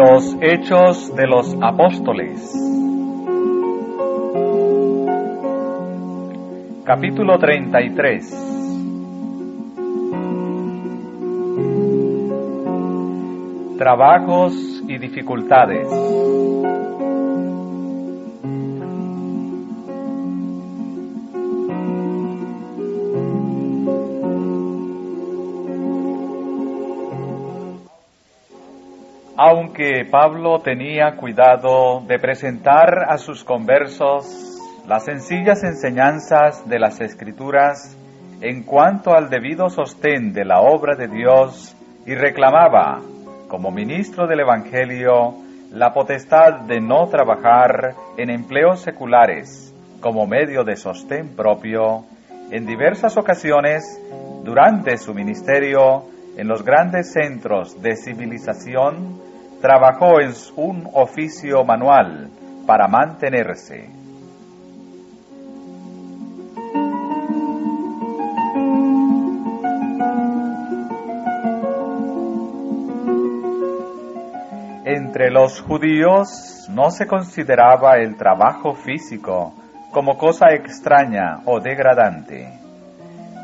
Los Hechos de los Apóstoles. Capítulo 33. Trabajos y dificultades. Aunque Pablo tenía cuidado de presentar a sus conversos las sencillas enseñanzas de las Escrituras en cuanto al debido sostén de la obra de Dios y reclamaba, como ministro del Evangelio, la potestad de no trabajar en empleos seculares como medio de sostén propio, en diversas ocasiones, durante su ministerio, en los grandes centros de civilización, trabajó en un oficio manual para mantenerse. Entre los judíos no se consideraba el trabajo físico como cosa extraña o degradante.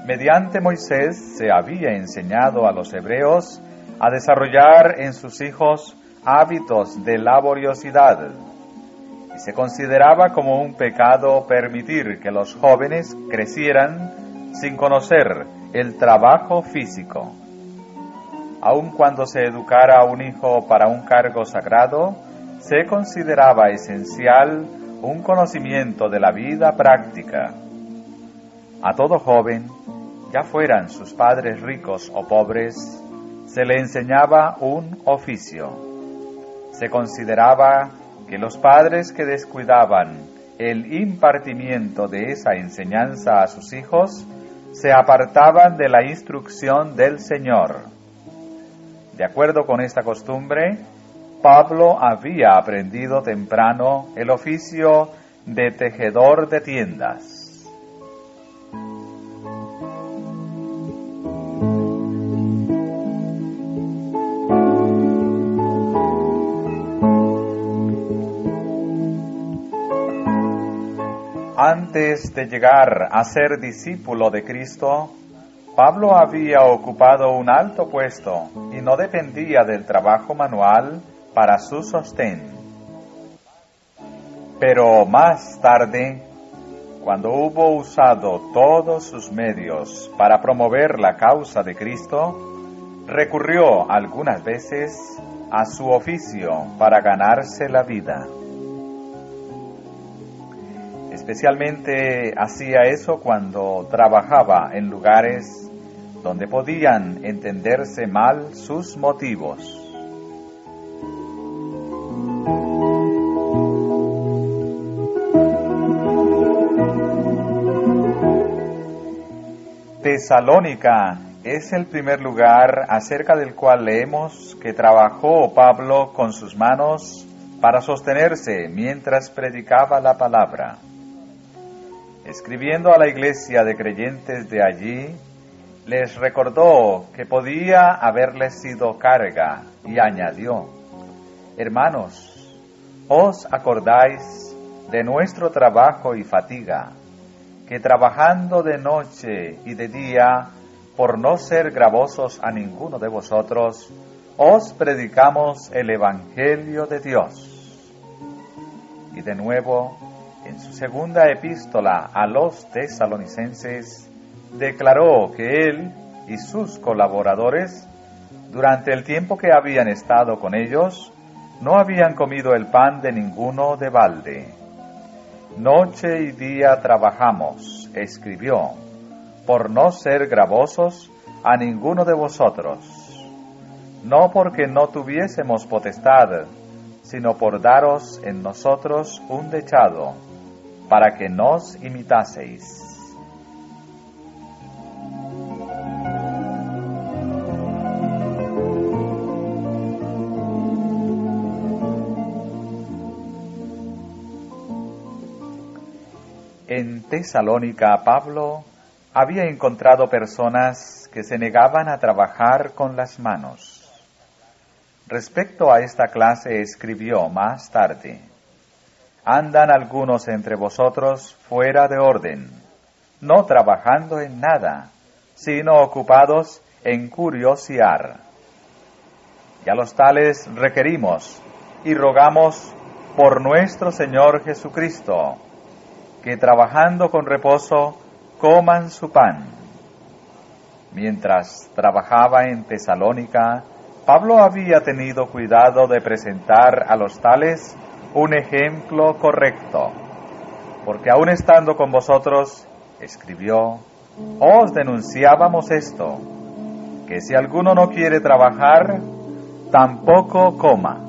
Mediante Moisés se había enseñado a los hebreos a desarrollar en sus hijos hábitos de laboriosidad, y se consideraba como un pecado permitir que los jóvenes crecieran sin conocer el trabajo físico. Aun cuando se educara a un hijo para un cargo sagrado, se consideraba esencial un conocimiento de la vida práctica. A todo joven, ya fueran sus padres ricos o pobres, se le enseñaba un oficio. Se consideraba que los padres que descuidaban el impartimiento de esa enseñanza a sus hijos se apartaban de la instrucción del Señor. De acuerdo con esta costumbre, Pablo había aprendido temprano el oficio de tejedor de tiendas. Antes de llegar a ser discípulo de Cristo, Pablo había ocupado un alto puesto y no dependía del trabajo manual para su sostén. Pero más tarde, cuando hubo usado todos sus medios para promover la causa de Cristo, recurrió algunas veces a su oficio para ganarse la vida. Especialmente hacía eso cuando trabajaba en lugares donde podían entenderse mal sus motivos. Tesalónica es el primer lugar acerca del cual leemos que trabajó Pablo con sus manos para sostenerse mientras predicaba la palabra. Escribiendo a la iglesia de creyentes de allí, les recordó que podía haberles sido carga y añadió: hermanos, ¿os acordáis de nuestro trabajo y fatiga, que trabajando de noche y de día, por no ser gravosos a ninguno de vosotros, os predicamos el Evangelio de Dios? Y de nuevo, en su segunda epístola a los tesalonicenses, declaró que él y sus colaboradores, durante el tiempo que habían estado con ellos, no habían comido el pan de ninguno de balde. Noche y día trabajamos, escribió, por no ser gravosos a ninguno de vosotros, no porque no tuviésemos potestad, sino por daros en nosotros un dechado, para que nos imitaseis. En Tesalónica, Pablo había encontrado personas que se negaban a trabajar con las manos. Respecto a esta clase escribió más tarde: «Andan algunos entre vosotros fuera de orden, no trabajando en nada, sino ocupados en curiosear. Y a los tales requerimos y rogamos por nuestro Señor Jesucristo, que trabajando con reposo coman su pan». Mientras trabajaba en Tesalónica, Pablo había tenido cuidado de presentar a los tales un ejemplo correcto, porque aun estando con vosotros, escribió, os denunciábamos esto, que si alguno no quiere trabajar, tampoco coma.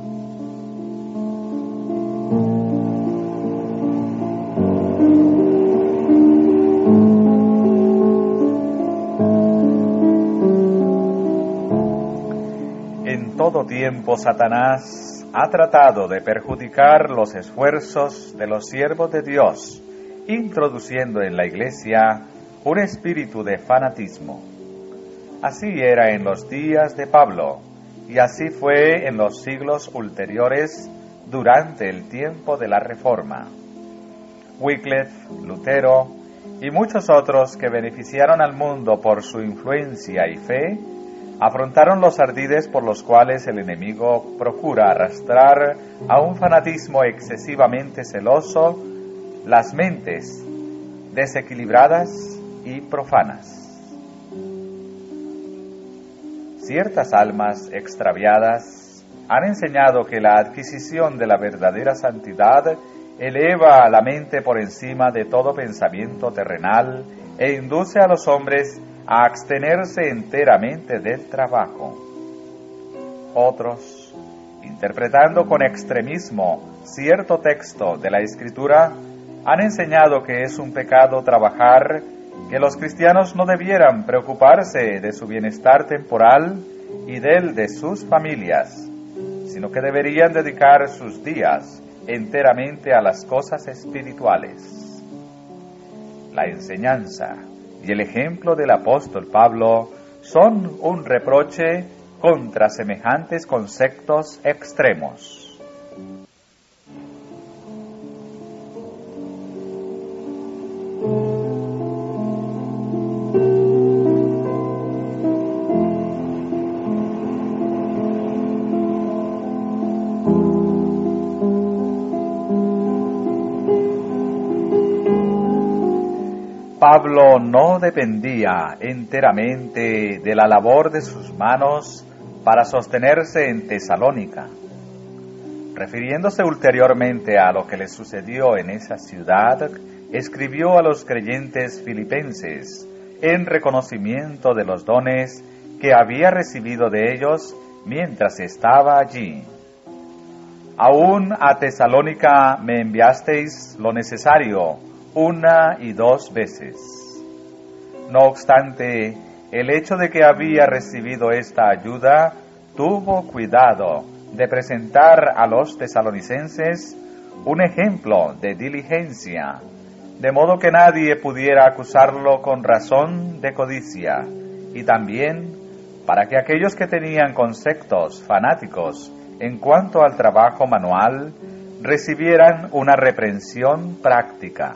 En todo tiempo Satanás ha tratado de perjudicar los esfuerzos de los siervos de Dios, introduciendo en la Iglesia un espíritu de fanatismo. Así era en los días de Pablo, y así fue en los siglos ulteriores durante el tiempo de la Reforma. Wycliffe, Lutero y muchos otros que beneficiaron al mundo por su influencia y fe, afrontaron los ardides por los cuales el enemigo procura arrastrar a un fanatismo excesivamente celoso las mentes desequilibradas y profanas. Ciertas almas extraviadas han enseñado que la adquisición de la verdadera santidad eleva la mente por encima de todo pensamiento terrenal e induce a los hombres a abstenerse enteramente del trabajo. Otros, interpretando con extremismo cierto texto de la Escritura, han enseñado que es un pecado trabajar, que los cristianos no debieran preocuparse de su bienestar temporal y del de sus familias, sino que deberían dedicar sus días enteramente a las cosas espirituales. La enseñanza y el ejemplo del apóstol Pablo son un reproche contra semejantes conceptos extremos. Pablo no dependía enteramente de la labor de sus manos para sostenerse en Tesalónica. Refiriéndose ulteriormente a lo que le sucedió en esa ciudad, escribió a los creyentes filipenses en reconocimiento de los dones que había recibido de ellos mientras estaba allí. Aún a Tesalónica me enviasteis lo necesario 1 y 2 veces. No obstante, el hecho de que había recibido esta ayuda tuvo cuidado de presentar a los tesalonicenses un ejemplo de diligencia, de modo que nadie pudiera acusarlo con razón de codicia, y también para que aquellos que tenían conceptos fanáticos en cuanto al trabajo manual recibieran una reprensión práctica.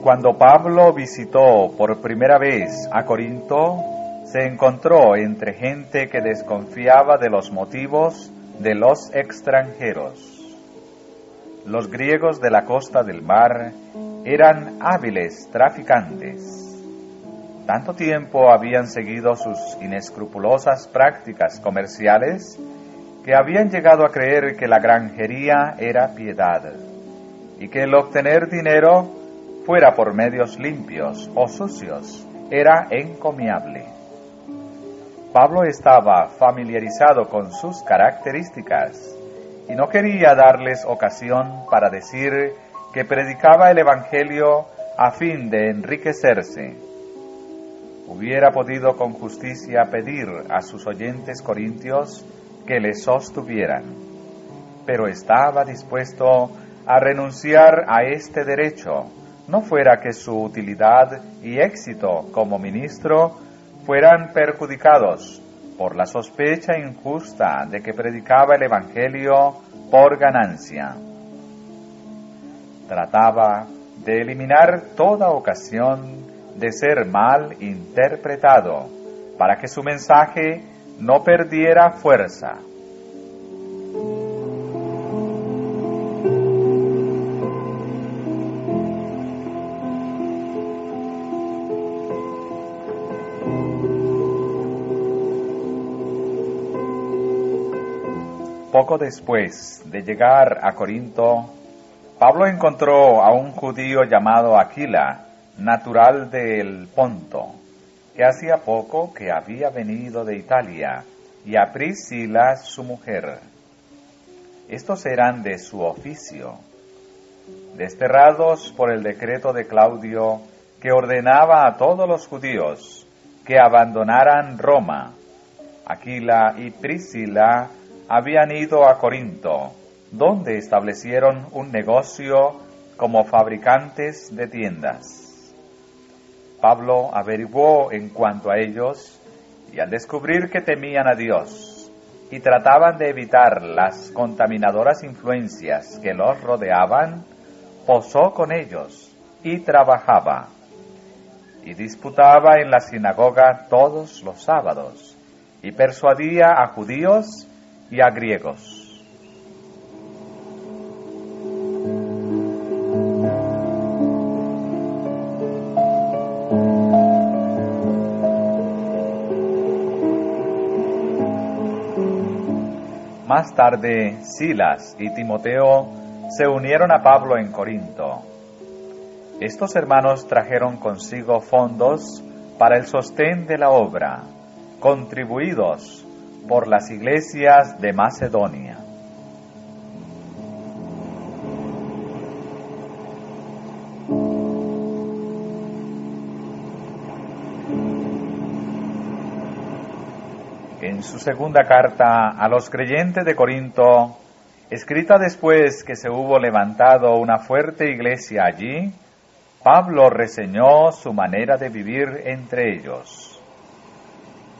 Cuando Pablo visitó por primera vez a Corinto, se encontró entre gente que desconfiaba de los motivos de los extranjeros. Los griegos de la costa del mar eran hábiles traficantes. Tanto tiempo habían seguido sus inescrupulosas prácticas comerciales que habían llegado a creer que la granjería era piedad y que el obtener dinero, fuera por medios limpios o sucios, era encomiable. Pablo estaba familiarizado con sus características y no quería darles ocasión para decir que predicaba el Evangelio a fin de enriquecerse. Hubiera podido con justicia pedir a sus oyentes corintios que le sostuvieran, pero estaba dispuesto a renunciar a este derecho, no fuera que su utilidad y éxito como ministro fueran perjudicados por la sospecha injusta de que predicaba el Evangelio por ganancia. Trataba de eliminar toda ocasión de ser mal interpretado, para que su mensaje no perdiera fuerza. Poco después de llegar a Corinto, Pablo encontró a un judío llamado Aquila, natural del Ponto, que hacía poco que había venido de Italia, y a Priscila su mujer. Estos eran de su oficio, desterrados por el decreto de Claudio, que ordenaba a todos los judíos que abandonaran Roma. Aquila y Priscila habían ido a Corinto, donde establecieron un negocio como fabricantes de tiendas. Pablo averiguó en cuanto a ellos, y al descubrir que temían a Dios y trataban de evitar las contaminadoras influencias que los rodeaban, posó con ellos y trabajaba, y disputaba en la sinagoga todos los sábados, y persuadía a judíos y a griegos. Más tarde, Silas y Timoteo se unieron a Pablo en Corinto. Estos hermanos trajeron consigo fondos para el sostén de la obra, contribuidos por las iglesias de Macedonia. En su segunda carta a los creyentes de Corinto, escrita después que se hubo levantado una fuerte iglesia allí, Pablo reseñó su manera de vivir entre ellos.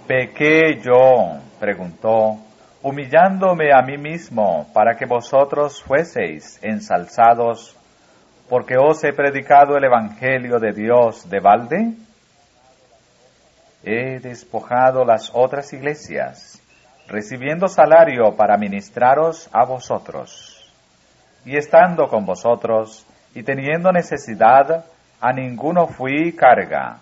¿Pequé yo?, preguntó, humillándome a mí mismo para que vosotros fueseis ensalzados, porque os he predicado el Evangelio de Dios de balde. He despojado las otras iglesias, recibiendo salario para ministraros a vosotros. Y estando con vosotros, y teniendo necesidad, a ninguno fui carga,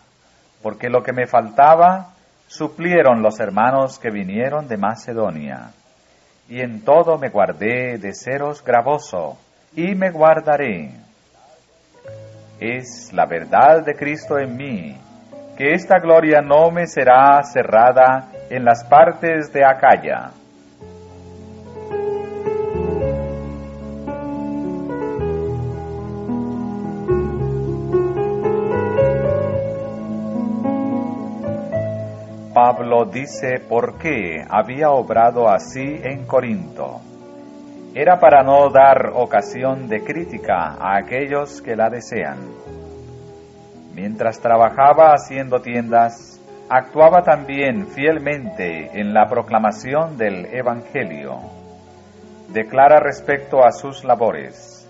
porque lo que me faltaba, suplieron los hermanos que vinieron de Macedonia. Y en todo me guardé de seros gravoso, y me guardaré. Es la verdad de Cristo en mí, que esta gloria no me será cerrada en las partes de Acaya. Pablo dice por qué había obrado así en Corinto. Era para no dar ocasión de crítica a aquellos que la desean. Mientras trabajaba haciendo tiendas, actuaba también fielmente en la proclamación del Evangelio. Declara respecto a sus labores: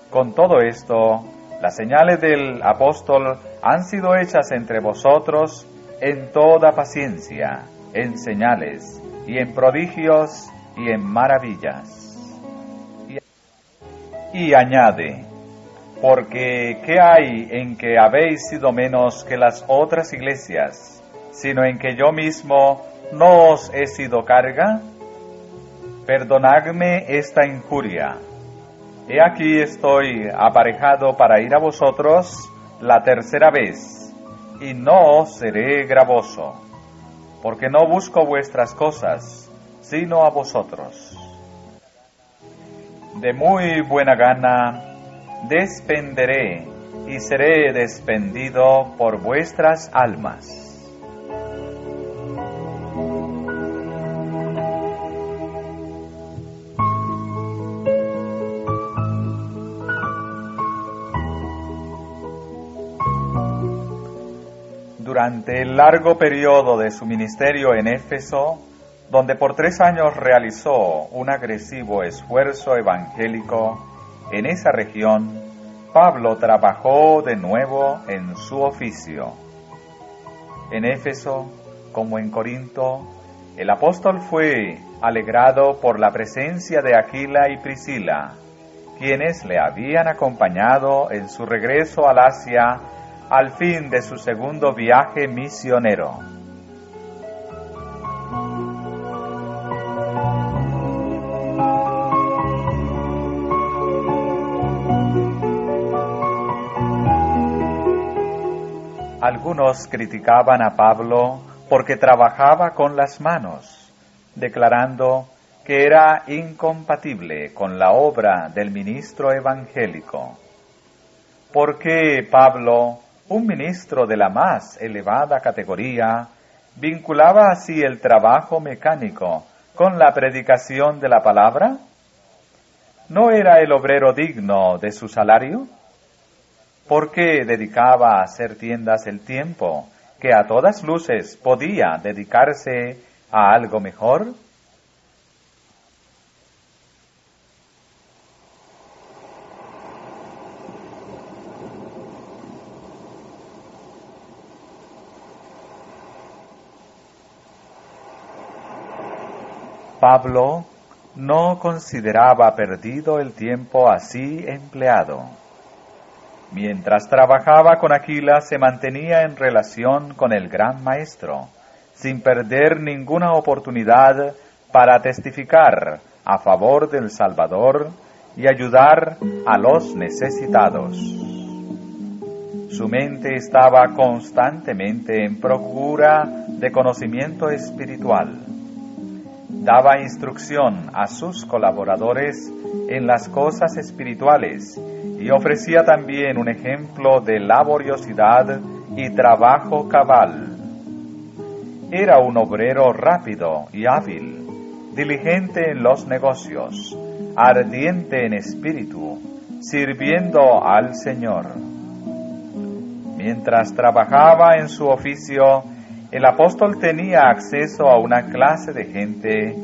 con todo esto, las señales del apóstol han sido hechas entre vosotros en toda paciencia, en señales, y en prodigios, y en maravillas. Y añade: porque ¿qué hay en que habéis sido menos que las otras iglesias, sino en que yo mismo no os he sido carga? Perdonadme esta injuria. He aquí estoy aparejado para ir a vosotros la tercera vez, y no os seré gravoso, porque no busco vuestras cosas, sino a vosotros. De muy buena gana despenderé y seré despendido por vuestras almas. Durante el largo periodo de su ministerio en Éfeso, donde por 3 años realizó un agresivo esfuerzo evangélico en esa región, Pablo trabajó de nuevo en su oficio. En Éfeso, como en Corinto, el apóstol fue alegrado por la presencia de Aquila y Priscila, quienes le habían acompañado en su regreso al Asia al fin de su segundo viaje misionero. Algunos criticaban a Pablo porque trabajaba con las manos, declarando que era incompatible con la obra del ministro evangélico. ¿Por qué Pablo, un ministro de la más elevada categoría, vinculaba así el trabajo mecánico con la predicación de la palabra? ¿No era el obrero digno de su salario? ¿Por qué dedicaba a hacer tiendas el tiempo que a todas luces podía dedicarse a algo mejor? Pablo no consideraba perdido el tiempo así empleado. Mientras trabajaba con Aquila, se mantenía en relación con el gran maestro, sin perder ninguna oportunidad para testificar a favor del Salvador y ayudar a los necesitados. Su mente estaba constantemente en procura de conocimiento espiritual. Daba instrucción a sus colaboradores en las cosas espirituales y ofrecía también un ejemplo de laboriosidad y trabajo cabal. Era un obrero rápido y hábil, diligente en los negocios, ardiente en espíritu, sirviendo al Señor. Mientras trabajaba en su oficio, el apóstol tenía acceso a una clase de gente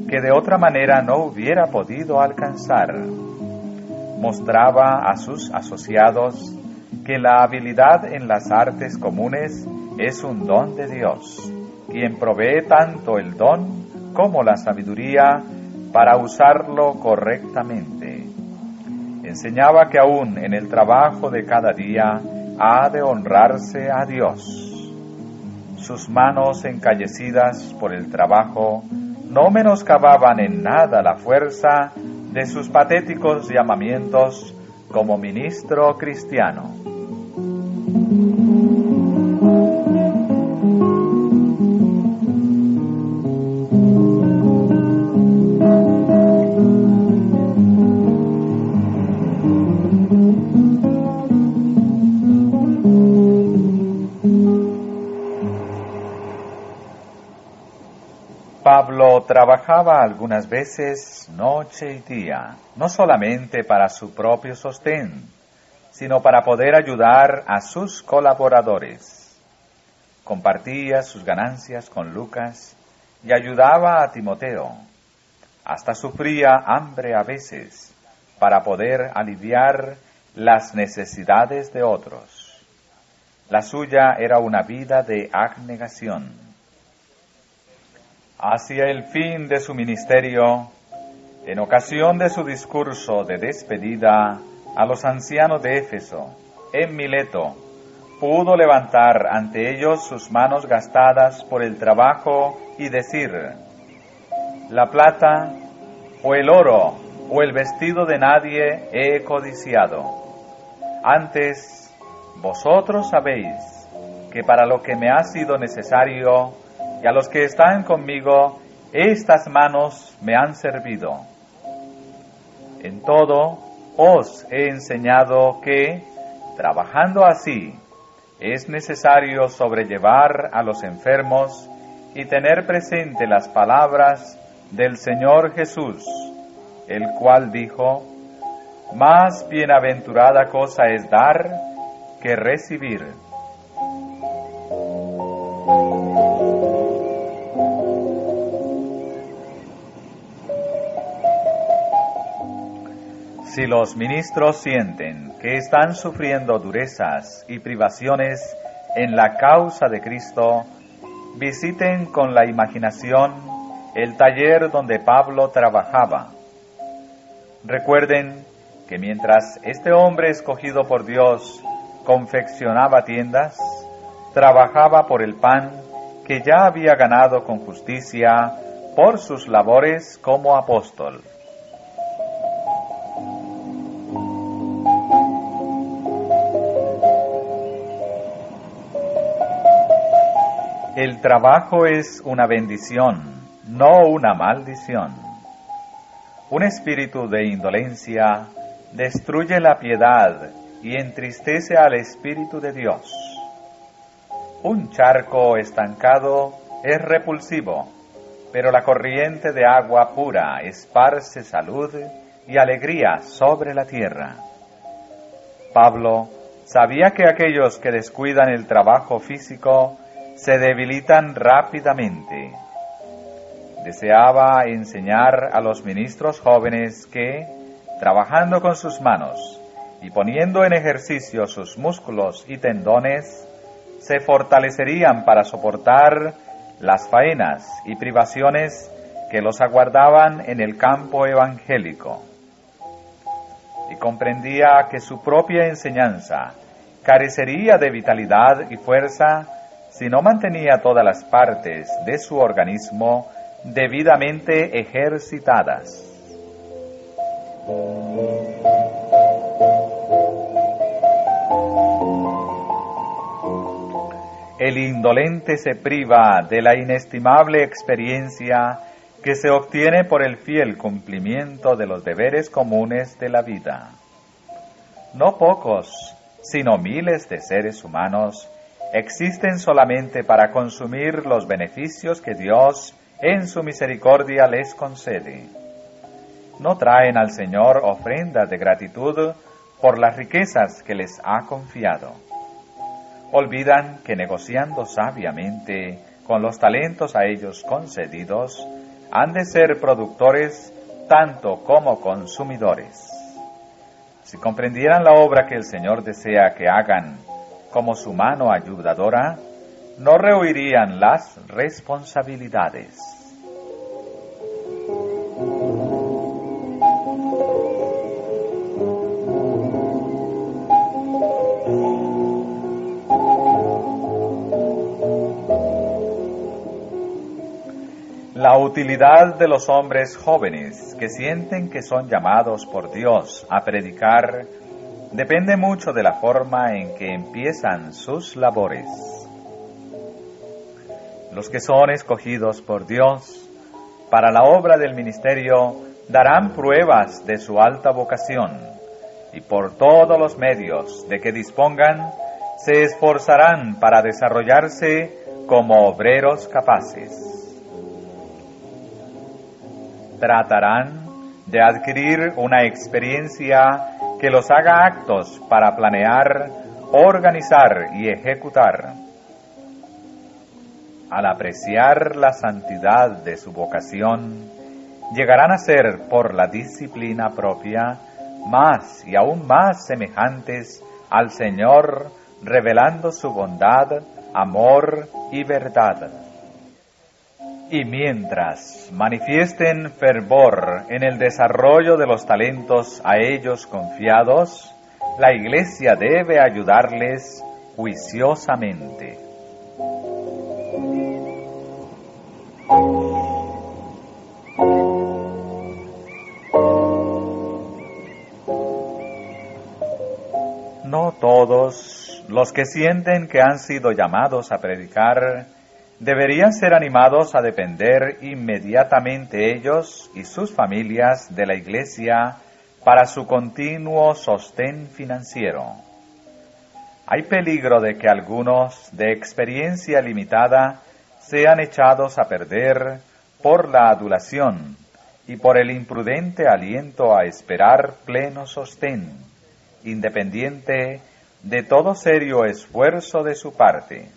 que de otra manera no hubiera podido alcanzar. Mostraba a sus asociados que la habilidad en las artes comunes es un don de Dios, quien provee tanto el don como la sabiduría para usarlo correctamente. Enseñaba que aún en el trabajo de cada día ha de honrarse a Dios. Sus manos encallecidas por el trabajo no menoscababan en nada la fuerza de sus patéticos llamamientos como ministro cristiano. Pablo trabajaba algunas veces noche y día, no solamente para su propio sostén, sino para poder ayudar a sus colaboradores. Compartía sus ganancias con Lucas y ayudaba a Timoteo. Hasta sufría hambre a veces para poder aliviar las necesidades de otros. La suya era una vida de abnegación. Hacia el fin de su ministerio, en ocasión de su discurso de despedida a los ancianos de Éfeso, en Mileto, pudo levantar ante ellos sus manos gastadas por el trabajo y decir: la plata, o el oro, o el vestido de nadie he codiciado. Antes, vosotros sabéis que para lo que me ha sido necesario, y a los que están conmigo, estas manos me han servido. En todo, os he enseñado que, trabajando así, es necesario sobrellevar a los enfermos y tener presente las palabras del Señor Jesús, el cual dijo: más bienaventurada cosa es dar que recibir. Si los ministros sienten que están sufriendo durezas y privaciones en la causa de Cristo, visiten con la imaginación el taller donde Pablo trabajaba. Recuerden que mientras este hombre escogido por Dios confeccionaba tiendas, trabajaba por el pan que ya había ganado con justicia por sus labores como apóstol. El trabajo es una bendición, no una maldición. Un espíritu de indolencia destruye la piedad y entristece al Espíritu de Dios. Un charco estancado es repulsivo, pero la corriente de agua pura esparce salud y alegría sobre la tierra. Pablo sabía que aquellos que descuidan el trabajo físico se debilitan rápidamente. Deseaba enseñar a los ministros jóvenes que, trabajando con sus manos y poniendo en ejercicio sus músculos y tendones, se fortalecerían para soportar las faenas y privaciones que los aguardaban en el campo evangélico. Y comprendía que su propia enseñanza carecería de vitalidad y fuerza si no mantenía todas las partes de su organismo debidamente ejercitadas. El indolente se priva de la inestimable experiencia que se obtiene por el fiel cumplimiento de los deberes comunes de la vida. No pocos, sino miles de seres humanos existen solamente para consumir los beneficios que Dios en su misericordia les concede. No traen al Señor ofrendas de gratitud por las riquezas que les ha confiado. Olvidan que negociando sabiamente con los talentos a ellos concedidos, han de ser productores tanto como consumidores. Si comprendieran la obra que el Señor desea que hagan como su mano ayudadora, no rehuirían las responsabilidades. La utilidad de los hombres jóvenes que sienten que son llamados por Dios a predicar depende mucho de la forma en que empiezan sus labores. Los que son escogidos por Dios para la obra del ministerio darán pruebas de su alta vocación y por todos los medios de que dispongan se esforzarán para desarrollarse como obreros capaces. Tratarán de adquirir una experiencia que los haga aptos para planear, organizar y ejecutar. Al apreciar la santidad de su vocación, llegarán a ser, por la disciplina propia, más y aún más semejantes al Señor, revelando su bondad, amor y verdad. Y mientras manifiesten fervor en el desarrollo de los talentos a ellos confiados, la Iglesia debe ayudarles juiciosamente. No todos los que sienten que han sido llamados a predicar deberían ser animados a depender inmediatamente ellos y sus familias de la Iglesia para su continuo sostén financiero. Hay peligro de que algunos de experiencia limitada sean echados a perder por la adulación y por el imprudente aliento a esperar pleno sostén, independiente de todo serio esfuerzo de su parte.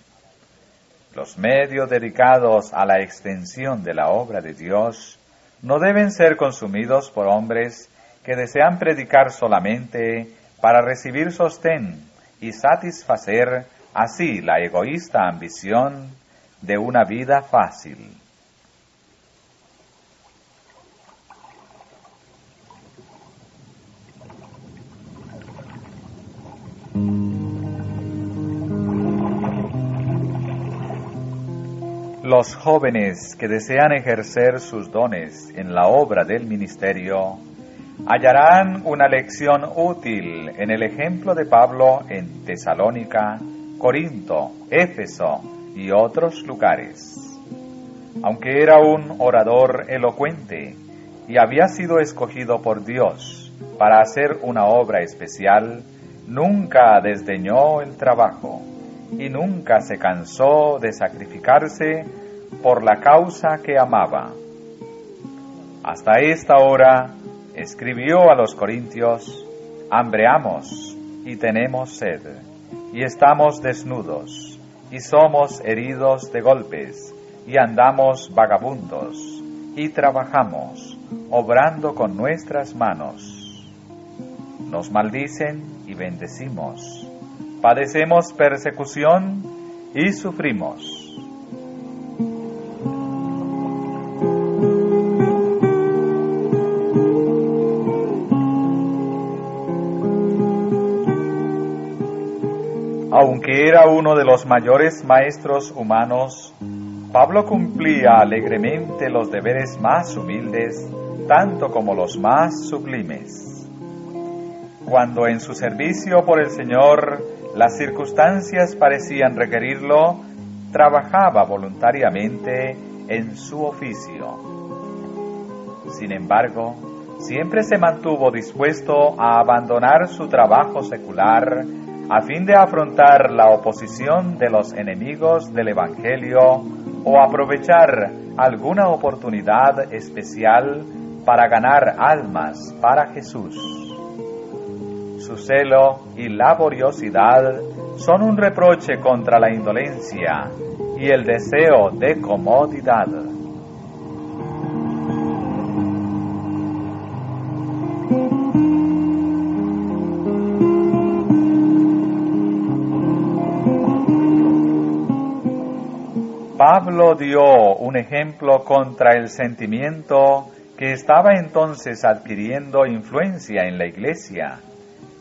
Los medios dedicados a la extensión de la obra de Dios no deben ser consumidos por hombres que desean predicar solamente para recibir sostén y satisfacer así la egoísta ambición de una vida fácil. Los jóvenes que desean ejercer sus dones en la obra del ministerio hallarán una lección útil en el ejemplo de Pablo en Tesalónica, Corinto, Éfeso y otros lugares. Aunque era un orador elocuente y había sido escogido por Dios para hacer una obra especial, nunca desdeñó el trabajo y nunca se cansó de sacrificarse por la causa que amaba. Hasta esta hora escribió a los corintios: hambreamos y tenemos sed, y estamos desnudos, y somos heridos de golpes, y andamos vagabundos, y trabajamos, obrando con nuestras manos. Nos maldicen y bendecimos, padecemos persecución y sufrimos. Aunque era uno de los mayores maestros humanos, Pablo cumplía alegremente los deberes más humildes, tanto como los más sublimes. Cuando en su servicio por el Señor las circunstancias parecían requerirlo, trabajaba voluntariamente en su oficio. Sin embargo, siempre se mantuvo dispuesto a abandonar su trabajo secular a fin de afrontar la oposición de los enemigos del Evangelio o aprovechar alguna oportunidad especial para ganar almas para Jesús. Su celo y laboriosidad son un reproche contra la indolencia y el deseo de comodidad. Pablo dio un ejemplo contra el sentimiento que estaba entonces adquiriendo influencia en la iglesia,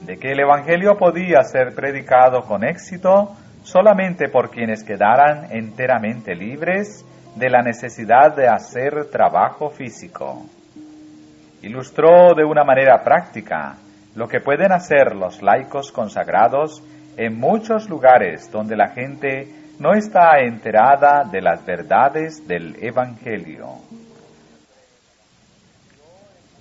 de que el Evangelio podía ser predicado con éxito solamente por quienes quedaran enteramente libres de la necesidad de hacer trabajo físico. Ilustró de una manera práctica lo que pueden hacer los laicos consagrados en muchos lugares donde la gente no está enterada de las verdades del Evangelio.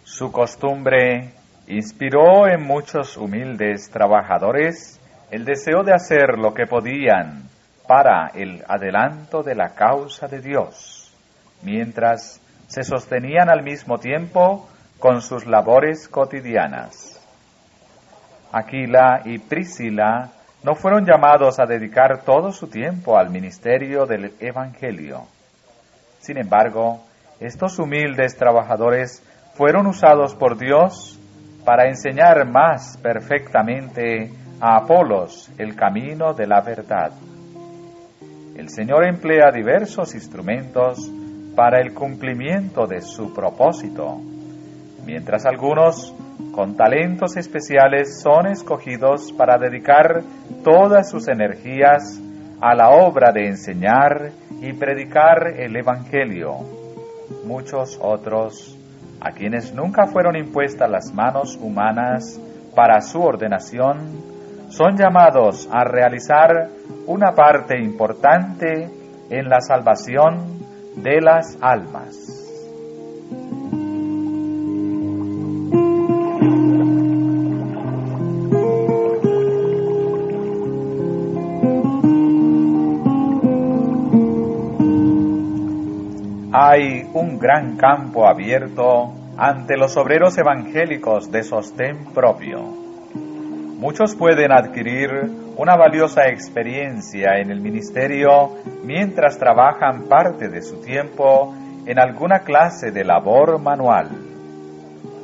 Su costumbre inspiró en muchos humildes trabajadores el deseo de hacer lo que podían para el adelanto de la causa de Dios, mientras se sostenían al mismo tiempo con sus labores cotidianas. Aquila y Priscila no fueron llamados a dedicar todo su tiempo al ministerio del Evangelio. Sin embargo, estos humildes trabajadores fueron usados por Dios para enseñar más perfectamente a Apolos el camino de la verdad. El Señor emplea diversos instrumentos para el cumplimiento de su propósito, mientras algunos con talentos especiales son escogidos para dedicar todas sus energías a la obra de enseñar y predicar el Evangelio. Muchos otros, a quienes nunca fueron impuestas las manos humanas para su ordenación, son llamados a realizar una parte importante en la salvación de las almas. Hay un gran campo abierto ante los obreros evangélicos de sostén propio. Muchos pueden adquirir una valiosa experiencia en el ministerio mientras trabajan parte de su tiempo en alguna clase de labor manual.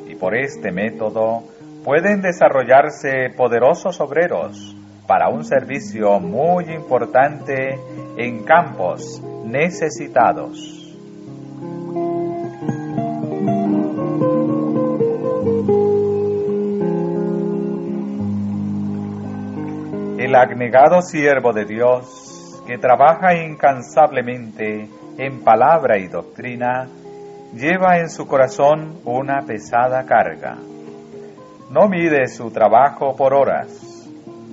Y por este método pueden desarrollarse poderosos obreros para un servicio muy importante en campos necesitados. El abnegado siervo de Dios, que trabaja incansablemente en palabra y doctrina, lleva en su corazón una pesada carga. No mide su trabajo por horas,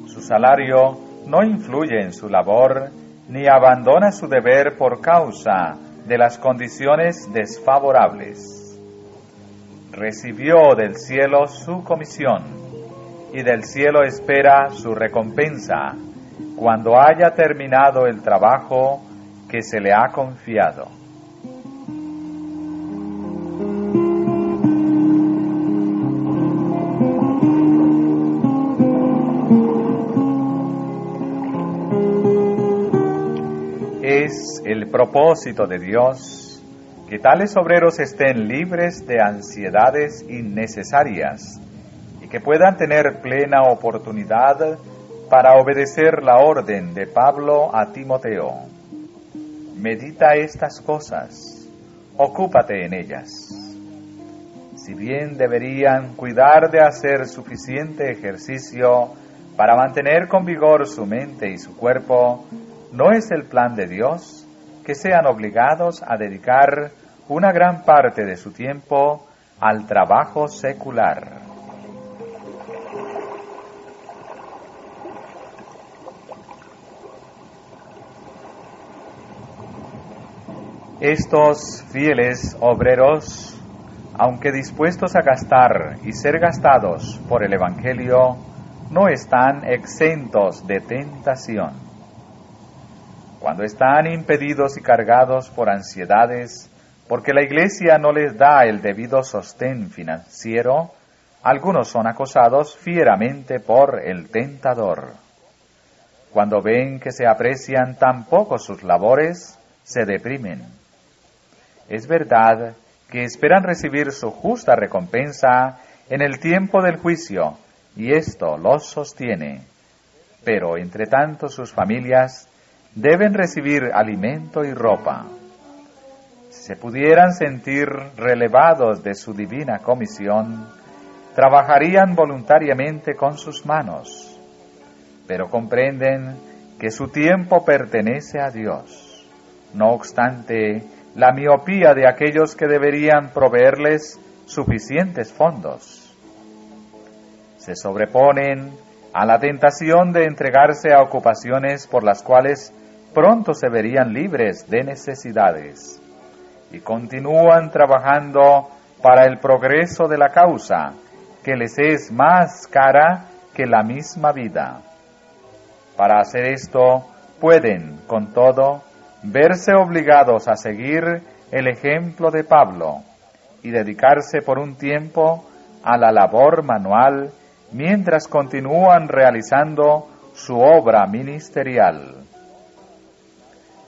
su salario no influye en su labor, ni abandona su deber por causa de las condiciones desfavorables. Recibió del cielo su comisión, y del cielo espera su recompensa cuando haya terminado el trabajo que se le ha confiado. Es el propósito de Dios que tales obreros estén libres de ansiedades innecesarias y que puedan tener plena oportunidad para obedecer la orden de Pablo a Timoteo. Medita estas cosas, ocúpate en ellas. Si bien deberían cuidar de hacer suficiente ejercicio para mantener con vigor su mente y su cuerpo, no es el plan de Dios que sean obligados a dedicar una gran parte de su tiempo al trabajo secular. Estos fieles obreros, aunque dispuestos a gastar y ser gastados por el Evangelio, no están exentos de tentación. Cuando están impedidos y cargados por ansiedades, porque la Iglesia no les da el debido sostén financiero, algunos son acosados fieramente por el tentador. Cuando ven que se aprecian tan poco sus labores, se deprimen. Es verdad que esperan recibir su justa recompensa en el tiempo del juicio, y esto los sostiene. Pero, entre tanto, sus familias deben recibir alimento y ropa. Si se pudieran sentir relevados de su divina comisión, trabajarían voluntariamente con sus manos, pero comprenden que su tiempo pertenece a Dios. No obstante, la miopía de aquellos que deberían proveerles suficientes fondos. Se sobreponen a la tentación de entregarse a ocupaciones por las cuales pronto se verían libres de necesidades, y continúan trabajando para el progreso de la causa, que les es más cara que la misma vida. Para hacer esto, pueden, con todo, verse obligados a seguir el ejemplo de Pablo y dedicarse por un tiempo a la labor manual mientras continúan realizando su obra ministerial.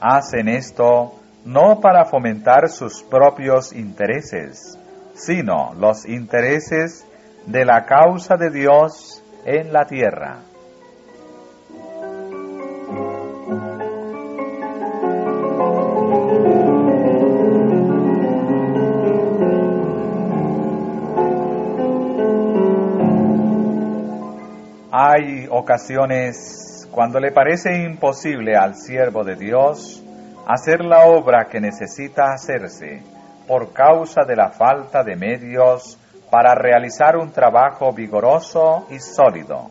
Hacen esto no para fomentar sus propios intereses, sino los intereses de la causa de Dios en la tierra. Hay ocasiones cuando le parece imposible al siervo de Dios hacer la obra que necesita hacerse por causa de la falta de medios para realizar un trabajo vigoroso y sólido.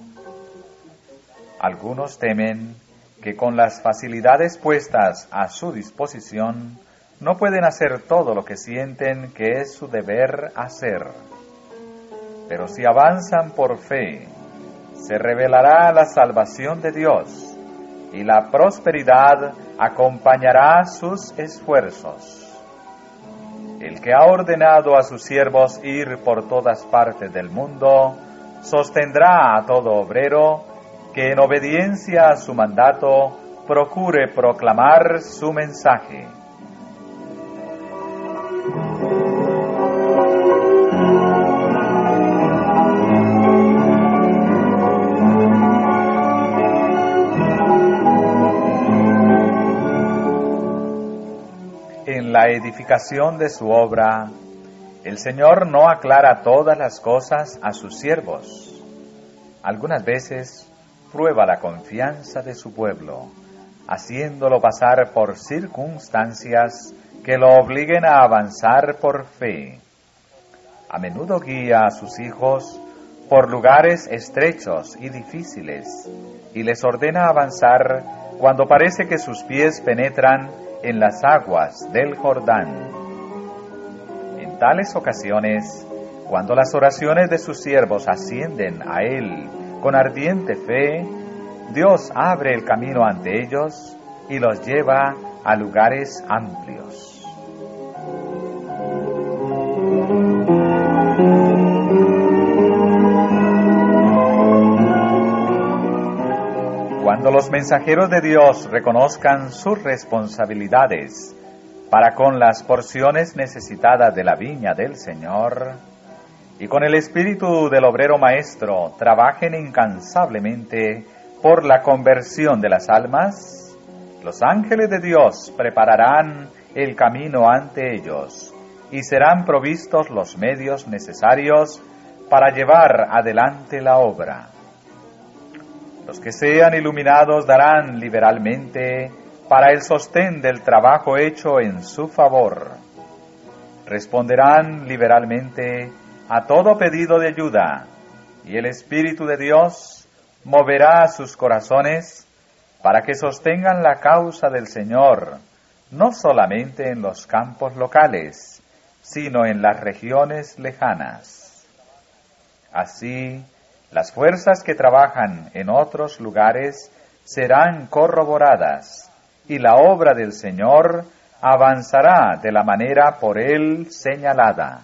Algunos temen que con las facilidades puestas a su disposición no pueden hacer todo lo que sienten que es su deber hacer. Pero si avanzan por fe, se revelará la salvación de Dios y la prosperidad acompañará sus esfuerzos. El que ha ordenado a sus siervos ir por todas partes del mundo, sostendrá a todo obrero que en obediencia a su mandato procure proclamar su mensaje. edificación de su obra, el Señor no aclara todas las cosas a sus siervos. Algunas veces prueba la confianza de su pueblo, haciéndolo pasar por circunstancias que lo obliguen a avanzar por fe. A menudo guía a sus hijos por lugares estrechos y difíciles, y les ordena avanzar cuando parece que sus pies penetran en las aguas del Jordán. En tales ocasiones, cuando las oraciones de sus siervos ascienden a Él con ardiente fe, Dios abre el camino ante ellos y los lleva a lugares amplios. Cuando los mensajeros de Dios reconozcan sus responsabilidades para con las porciones necesitadas de la viña del Señor, y con el espíritu del obrero maestro trabajen incansablemente por la conversión de las almas, los ángeles de Dios prepararán el camino ante ellos y serán provistos los medios necesarios para llevar adelante la obra. Los que sean iluminados darán liberalmente para el sostén del trabajo hecho en su favor. Responderán liberalmente a todo pedido de ayuda, y el Espíritu de Dios moverá sus corazones para que sostengan la causa del Señor, no solamente en los campos locales, sino en las regiones lejanas. Así, las fuerzas que trabajan en otros lugares serán corroboradas, y la obra del Señor avanzará de la manera por Él señalada.